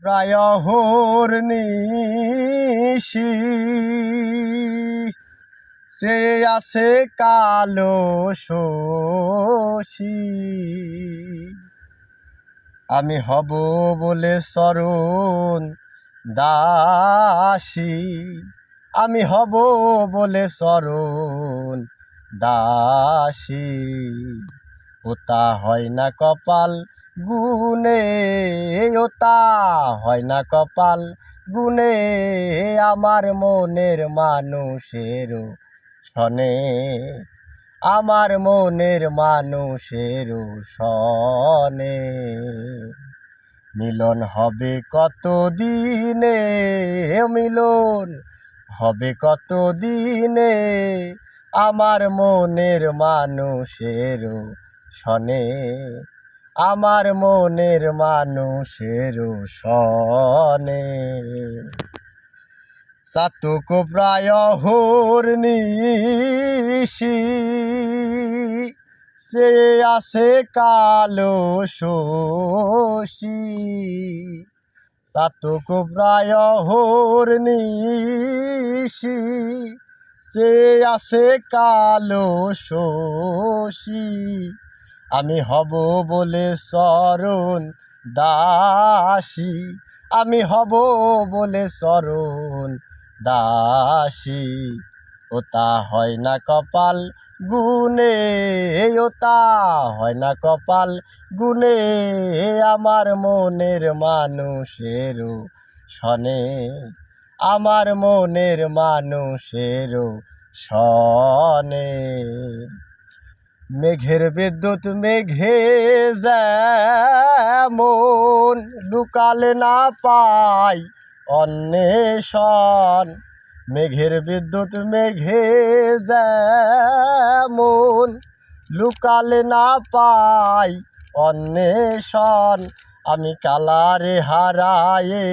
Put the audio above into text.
প্রায় নিশি সে আছে কালো শশী আমি হব বলে চরণ দাসী আমি হব বলে চরণ দাসী ওতা হয় না কপাল গুনে ওতা হয় না কপাল গুনে আমার মনের মানুষেরও শনে আমার মনের মানুষেরও শনে মিলন হবে কত দিনে মিলন হবে কত দিনে আমার মনের মানুষেরও শনে আমার মনের মানুষেরও শনে চাতক প্রায় নিশি সে আছে কালো শশী চাতক প্রায় নিশি সে আছে কালো শশী আমি হব বলে চরণ দাসী আমি হব বলে চরণ দাসী ওতা হয় না কপাল গুনে ওতা হয় না কপাল গুনে আমার মনের মানুষেরও শনে আমার মনের মানুষেরও শনে মেঘের বিদ্যুৎ মেঘে যেমন লুকালে না পাই অন্বেষণ মেঘের বিদ্যুৎ মেঘে যেমন লুকালে না পাই অন্বেষণ আমি কালারে হারায়ে